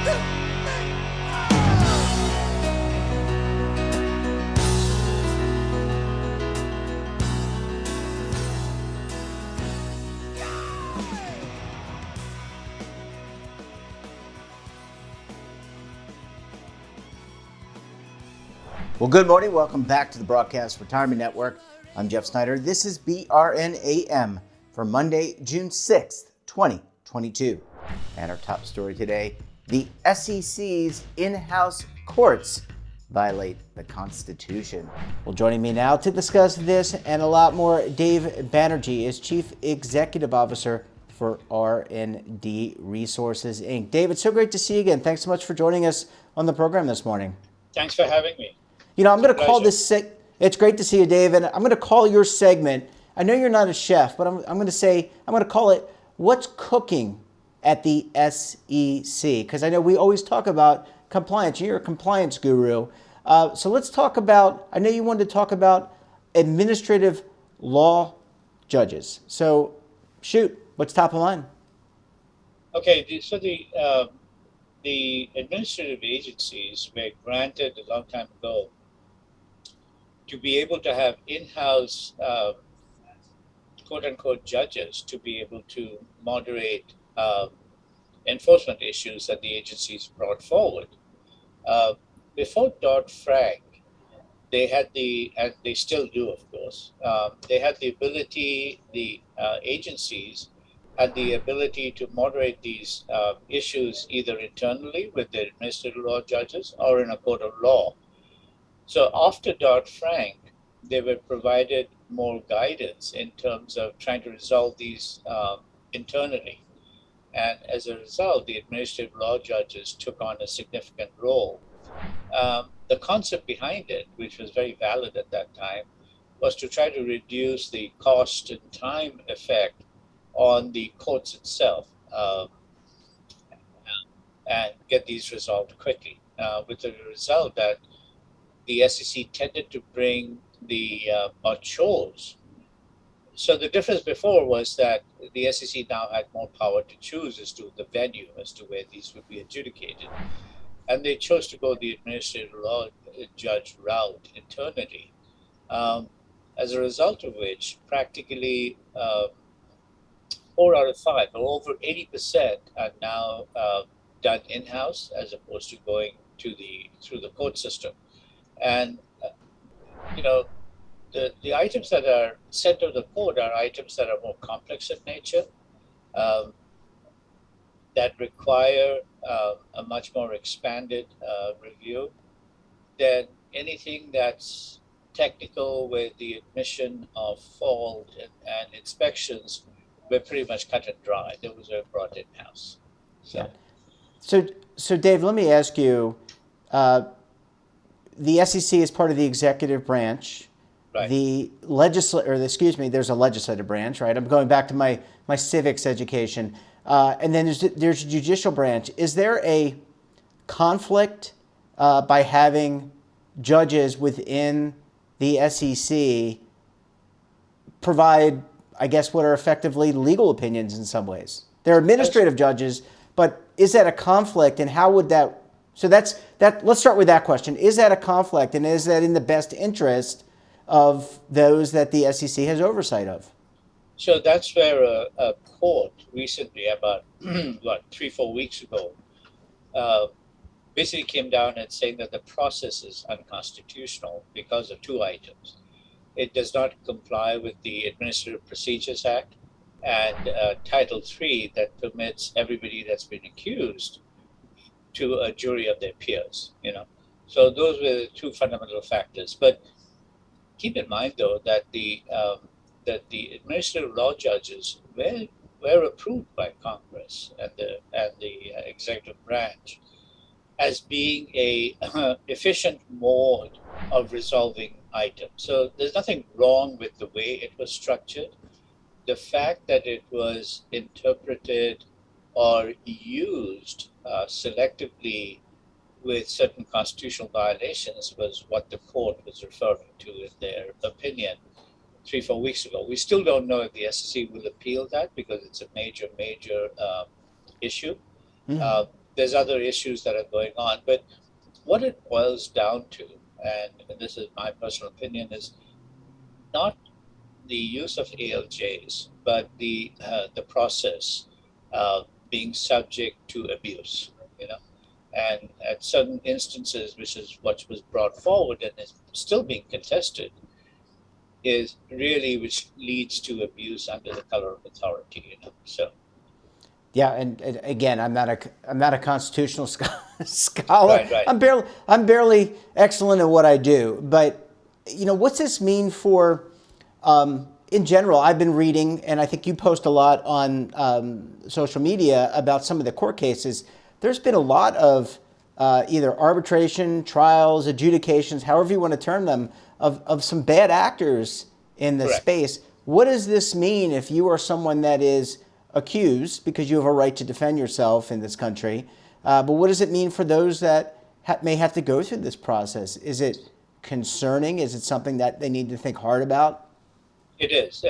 Well, good morning. Welcome back to the Broadcast Retirement Network. I'm Jeff Snyder. This is BRN AM for Monday, June 6th, 2022. And our top story today, the SEC's in-house courts violate the Constitution. Well, joining me now to discuss this and a lot more, Dave Bauerjee is Chief Executive Officer for R&D Resources, Inc. Dave, it's so great to see you again. Thanks so much for joining us on the program this morning. Thanks for having me. You know, I'm going to call this, it's great to see you, Dave, and I'm going to call your segment, I know you're not a chef, but I'm going to call it, What's Cooking at the SEC? Because I know we always talk about compliance. You're a compliance guru. So let's talk about, I know you wanted to talk about administrative law judges. So shoot, what's top of mind? Okay, so the administrative agencies were granted a long time ago to be able to have in-house quote-unquote judges to be able to moderate enforcement issues that the agencies brought forward. Before Dodd-Frank, they had and they still do, of course, they had the ability, the agencies had the ability to moderate these issues either internally with their administrative law judges or in a court of law. So after Dodd-Frank, they were provided more guidance in terms of trying to resolve these internally. And as a result, the administrative law judges took on a significant role. The concept behind it, which was very valid at that time, was to try to reduce the cost and time effect on the courts itself and get these resolved quickly, with the result that the SEC tended to bring the chores. So the difference before was that the SEC now had more power to choose as to the venue, as to where these would be adjudicated. And they chose to go the administrative law judge route internally, as a result of which practically 4 out of 5, or over 80%, are now done in-house as opposed to going through the court system. And the items that are sent to the court are items that are more complex in nature, that require a much more expanded review than anything that's technical, where the admission of fault and inspections were pretty much cut and dry. Those were brought in-house. So Dave, let me ask you, the SEC is part of the executive branch. Right. There's a legislative branch, right? I'm going back to my civics education. And then there's a judicial branch. Is there a conflict by having judges within the SEC provide, I guess, what are effectively legal opinions in some ways? They're administrative judges, but is that a conflict, and how would that? So let's start with that question. Is that a conflict, and is that in the best interest of those that the SEC has oversight of? So that's where a court recently, about 3-4 weeks ago, basically came down and saying that the process is unconstitutional because of 2 items. It does not comply with the Administrative Procedures Act and Title III that permits everybody that's been accused to a jury of their peers. So those were the 2 fundamental factors. But keep in mind, though, that the administrative law judges were approved by Congress and the executive branch as being a efficient mode of resolving items. So there's nothing wrong with the way it was structured. The fact that it was interpreted or used selectively with certain constitutional violations was what the court was referring to in their opinion 3-4 weeks ago. We still don't know if the SEC will appeal that because it's a major issue. Mm-hmm. there's other issues that are going on. But what it boils down to, and this is my personal opinion, is not the use of ALJs, but the process being subject to abuse, and at certain instances, which is what was brought forward and is still being contested, is really which leads to abuse under the color of authority. So. Yeah, and again, I'm not a constitutional scholar. Right. I'm barely excellent at what I do. But what's this mean for, in general? I've been reading, and I think you post a lot on social media about some of the court cases. There's been a lot of either arbitration, trials, adjudications, however you want to term them, of some bad actors in the Correct. space. What does this mean if you are someone that is accused, because you have a right to defend yourself in this country, but what does it mean for those that may have to go through this process? Is it concerning? Is it something that they need to think hard about? It is.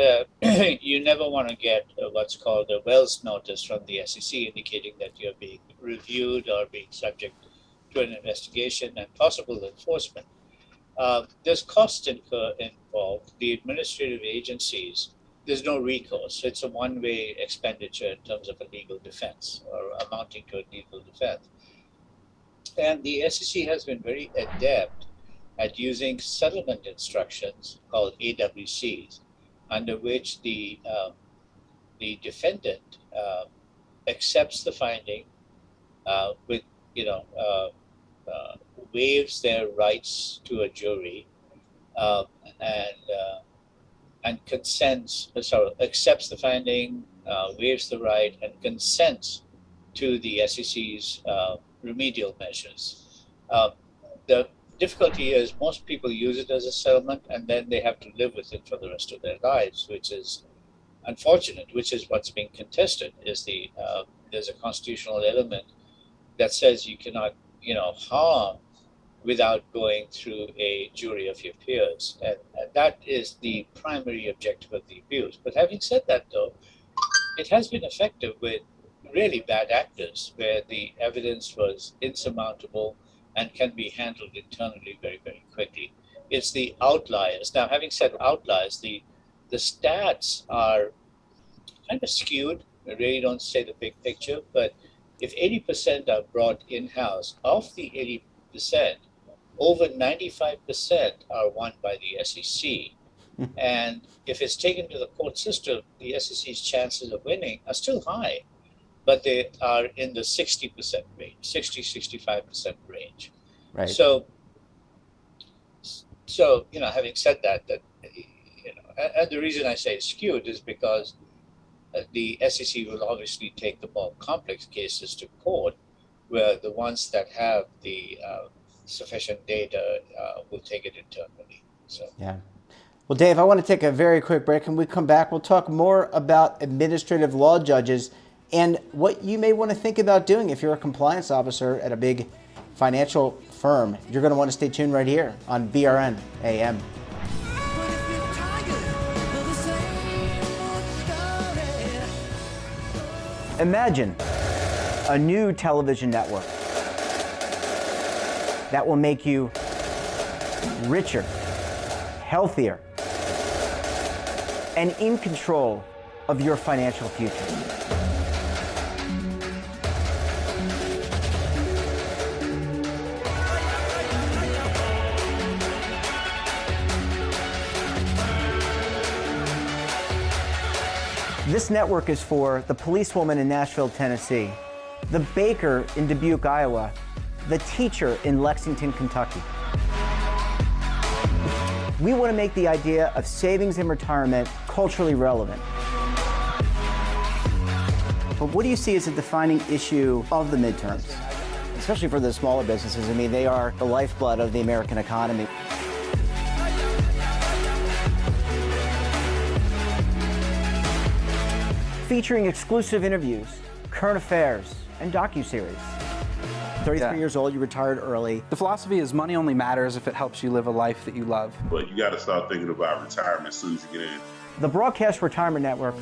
You never want to get what's called a Wells notice from the SEC indicating that you're being reviewed or being subject to an investigation and possible enforcement. There's cost involved. The administrative agencies, there's no recourse. It's a one-way expenditure in terms of a legal defense or amounting to a legal defense. And the SEC has been very adept at using settlement instructions called AWCs, under which the defendant accepts the finding with, waives their rights to a jury and accepts the finding, waives the right, and consents to the SEC's remedial measures. The difficulty is most people use it as a settlement and then they have to live with it for the rest of their lives, which is unfortunate, which is what's being contested, is there's a constitutional element that says you cannot, harm without going through a jury of your peers. And that is the primary objective of the abuse. But having said that, though, it has been effective with really bad actors where the evidence was insurmountable and can be handled internally very, very quickly. It's the outliers. Now, having said outliers, the stats are kind of skewed. I really don't say the big picture, but if 80% are brought in-house, of the 80%, over 95% are won by the SEC. And if it's taken to the court system, the SEC's chances of winning are still high, but they are in the 60% range, 65% range. Right. So, having said that, and the reason I say skewed is because the SEC will obviously take the more complex cases to court, where the ones that have the sufficient data will take it internally. So. Yeah. Well, Dave, I want to take a very quick break, and when we come back, we'll talk more about administrative law judges and what you may want to think about doing if you're a compliance officer at a big financial firm. You're going to want to stay tuned right here on BRN AM. Imagine a new television network that will make you richer, healthier, and in control of your financial future. This network is for the policewoman in Nashville, Tennessee, the baker in Dubuque, Iowa, the teacher in Lexington, Kentucky. We want to make the idea of savings and retirement culturally relevant. But what do you see as a defining issue of the midterms, especially for the smaller businesses? I mean, they are the lifeblood of the American economy. Featuring exclusive interviews, current affairs, and docuseries. 33 years old, you retired early. The philosophy is money only matters if it helps you live a life that you love. But you got to start thinking about retirement as soon as you get in. The Broadcast Retirement Network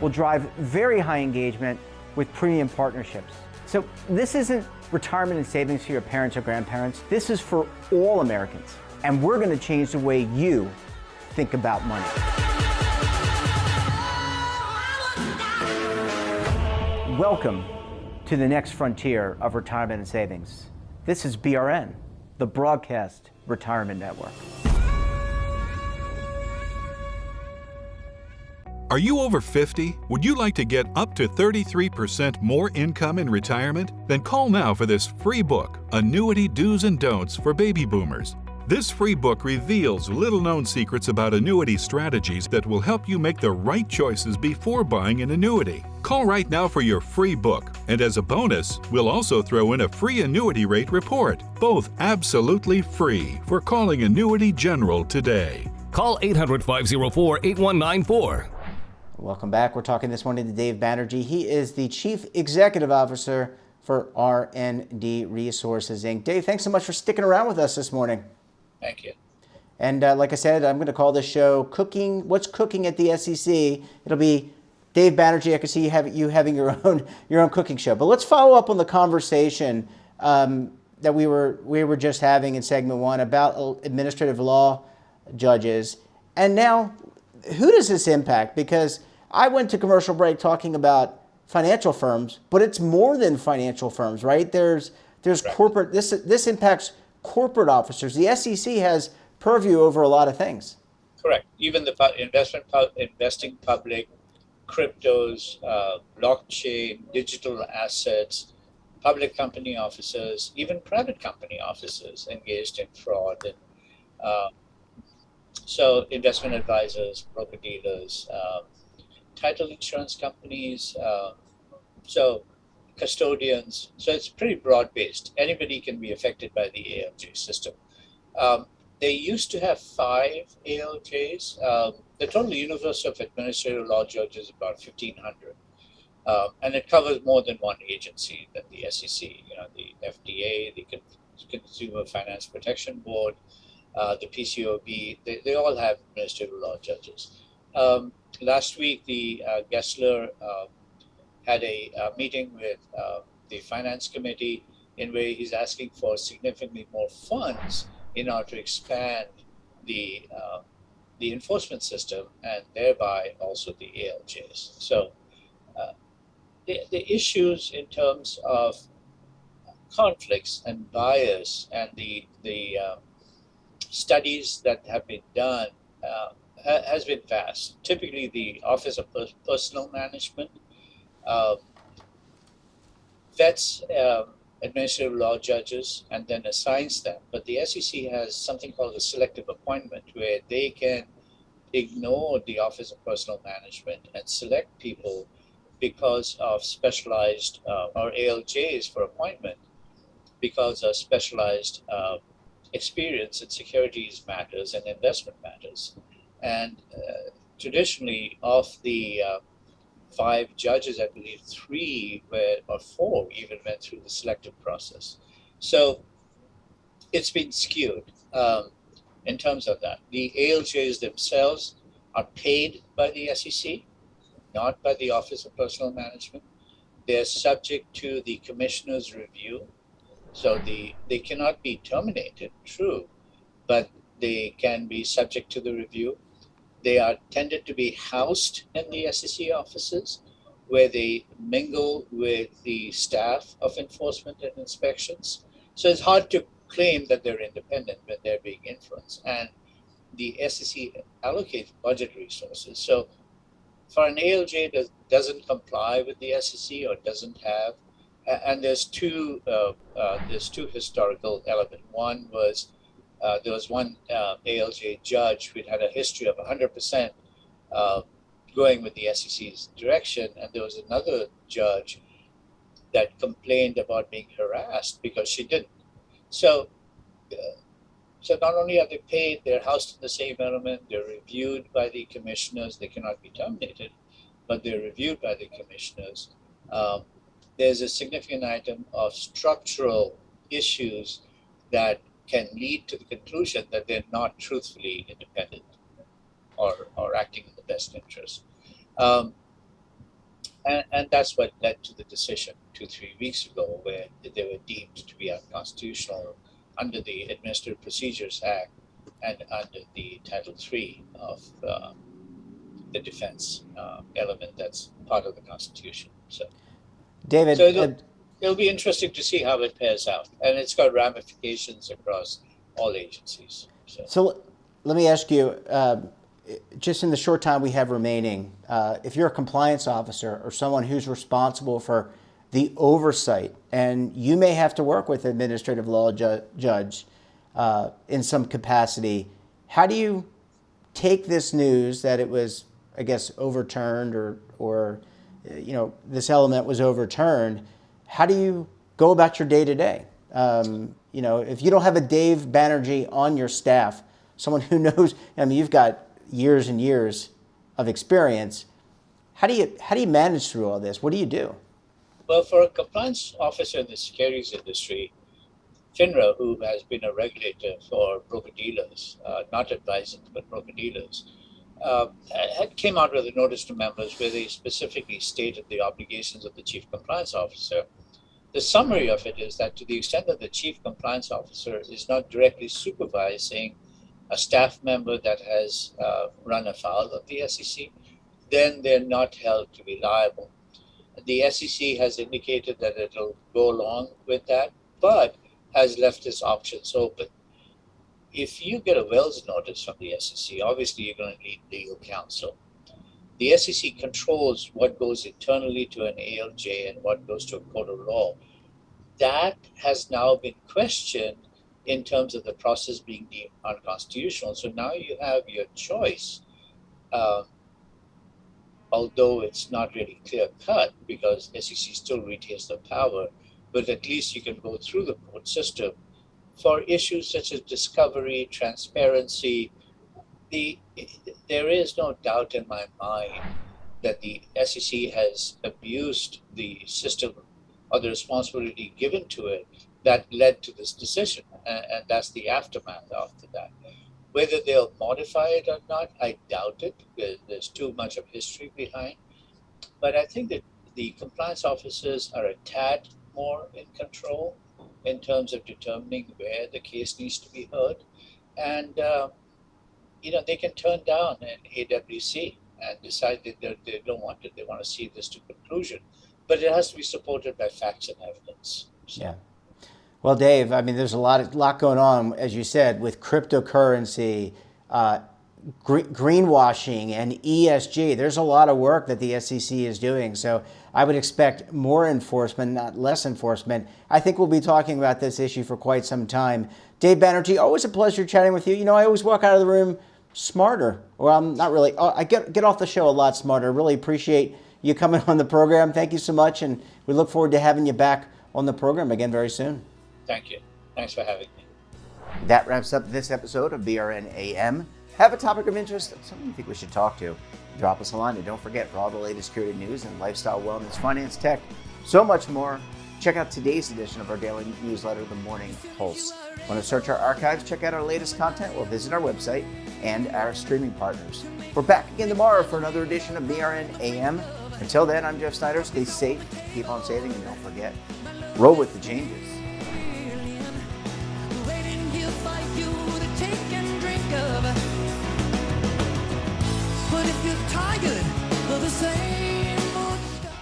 will drive very high engagement with premium partnerships. So this isn't retirement and savings for your parents or grandparents. This is for all Americans. And we're going to change the way you think about money. Welcome to the next frontier of retirement and savings. This is BRN, the Broadcast Retirement Network. Are you over 50? Would you like to get up to 33% more income in retirement? Then call now for this free book, Annuity Do's and Don'ts for Baby Boomers. This free book reveals little-known secrets about annuity strategies that will help you make the right choices before buying an annuity. Call right now for your free book, and as a bonus, we'll also throw in a free annuity rate report, both absolutely free for calling Annuity General today. Call 800-504-8194. Welcome back. We're talking this morning to Dave Bauerjee. He is the Chief Executive Officer for R&D Resources, Inc. Dave, thanks so much for sticking around with us this morning. Thank you. And like I said, I'm going to call this show "Cooking." What's cooking at the SEC? It'll be Dave Bauerjee. I can see you having your own cooking show. But let's follow up on the conversation that we were just having in segment one about administrative law judges. And now, who does this impact? Because I went to commercial break talking about financial firms, but it's more than financial firms, right? There's corporate. This impacts corporate officers. The SEC has purview over a lot of things. Correct. Even the investing public, cryptos, blockchain, digital assets, public company officers, even private company officers engaged in fraud. And, so investment advisors, broker-dealers, title insurance companies, so custodians. So it's pretty broad-based. Anybody can be affected by the ALJ system. They used to have 5 ALJs. The total universe of administrative law judges is about 1,500. And it covers more than one agency than the SEC, the FDA, the Consumer Finance Protection Board, the PCOB, they all have administrative law judges. Last week, the Gessler had a meeting with the Finance Committee in where he's asking for significantly more funds in order to expand the enforcement system and thereby also the ALJs. So the issues in terms of conflicts and bias and the studies that have been done has been vast. Typically, the Office of Personnel Management vets administrative law judges and then assigns them. But the SEC has something called a selective appointment where they can ignore the Office of Personnel Management and select people because of specialized or ALJs for appointment because of specialized experience in securities matters and investment matters. And traditionally, of the 5 judges, I believe 3 or 4 even went through the selective process. So it's been skewed in terms of that. The ALJs themselves are paid by the SEC, not by the Office of Personnel Management. They're subject to the commissioner's review. So they cannot be terminated, true, but they can be subject to the review. They are tended to be housed in the SEC offices where they mingle with the staff of enforcement and inspections. So it's hard to claim that they're independent when they're being influenced. And the SEC allocates budget resources. So for an ALJ that doesn't comply with the SEC or doesn't have, and there's two historical elements. One was there was one ALJ judge who had a history of 100% going with the SEC's direction, and there was another judge that complained about being harassed because she didn't. So not only are they paid, they're housed in the same element, they're reviewed by the commissioners, they cannot be terminated, but they're reviewed by the commissioners. There's a significant item of structural issues that can lead to the conclusion that they're not truthfully independent or acting in the best interest. And that's what led to the decision 2-3 weeks ago, where they were deemed to be unconstitutional under the Administrative Procedures Act and under the Title III of the defense element that's part of the Constitution. David, So it'll be interesting to see how it pairs out, and it's got ramifications across all agencies. so let me ask you, just in the short time we have remaining, if you're a compliance officer or someone who's responsible for the oversight, and you may have to work with an administrative law judge in some capacity, how do you take this news that it was, I guess, overturned or this element was overturned? How do you go about your day to day? If you don't have a Dave Banerjee on your staff, someone who knows, you've got years and years of experience. How do you manage through all this? What do you do? Well, for a compliance officer in the securities industry, FINRA, who has been a regulator for broker-dealers, not advisors, but broker-dealers, came out with a notice to members where they specifically stated the obligations of the chief compliance officer. The summary of it is that to the extent that the chief compliance officer is not directly supervising a staff member that has run afoul of the SEC, then they're not held to be liable. The SEC has indicated that it'll go along with that, but has left its options open. If you get a Wells notice from the SEC, obviously you're going to need legal counsel. The SEC controls what goes internally to an ALJ and what goes to a court of law. That has now been questioned in terms of the process being deemed unconstitutional. So now you have your choice, although it's not really clear cut because SEC still retains the power, but at least you can go through the court system for issues such as discovery, transparency. There is no doubt in my mind that the SEC has abused the system or the responsibility given to it that led to this decision, and that's the aftermath after that. Whether they'll modify it or not, I doubt it. There's too much of history behind. But I think that the compliance officers are a tad more in control in terms of determining where the case needs to be heard. And, they can turn down an AWC and decide that they don't want it. They want to see this to conclusion. But it has to be supported by facts and evidence. So. Yeah. Well, Dave, there's a lot going on, as you said, with cryptocurrency, greenwashing, and ESG. There's a lot of work that the SEC is doing. So I would expect more enforcement, not less enforcement. I think we'll be talking about this issue for quite some time. Dave Banerjee, always a pleasure chatting with you. I always walk out of the room smarter. Well, I'm not really. I get off the show a lot smarter. Really appreciate you coming on the program. Thank you so much. And we look forward to having you back on the program again very soon. Thank you. Thanks for having me. That wraps up this episode of BRN AM. Have a topic of interest, something you think we should talk to, drop us a line. And don't forget, for all the latest security news and lifestyle, wellness, finance, tech, so much more, check out today's edition of our daily newsletter, The Morning Pulse. Want to search our archives, check out our latest content, or visit our website and our streaming partners. We're back again tomorrow for another edition of BRN AM. Until then, I'm Jeff Snyder. Stay safe, keep on saving, and don't forget, roll with the changes. But if you're tired of the same old stuff,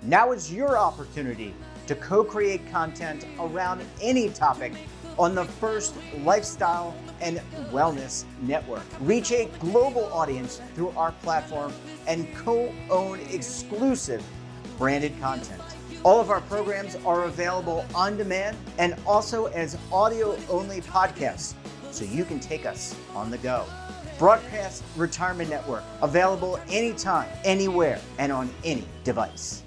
now is your opportunity to co-create content around any topic on the First Lifestyle and Wellness Network. Reach a global audience through our platform and co-own exclusive branded content. All of our programs are available on demand and also as audio-only podcasts, so you can take us on the go. Broadcast Retirement Network, available anytime, anywhere, and on any device.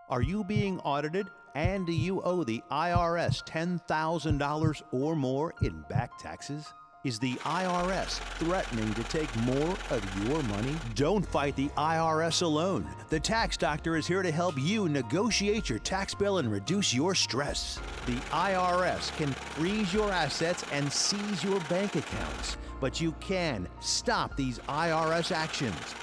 Are you being audited and do you owe the IRS $10,000 or more in back taxes? Is the IRS threatening to take more of your money? Don't fight the IRS alone. The Tax Doctor is here to help you negotiate your tax bill and reduce your stress. The IRS can freeze your assets and seize your bank accounts, but you can stop these IRS actions.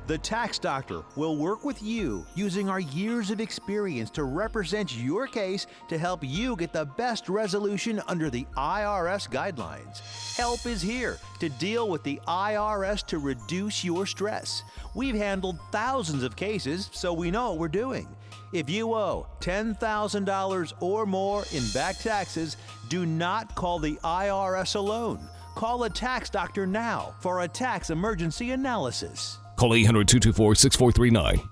The Tax Doctor will work with you using our years of experience to represent your case to help you get the best resolution under the IRS guidelines. Help is here to deal with the IRS to reduce your stress. We've handled thousands of cases, so we know what we're doing. If you owe $10,000 or more in back taxes, do not call the IRS alone. Call a Tax Doctor now for a tax emergency analysis. Call 800-224-6439.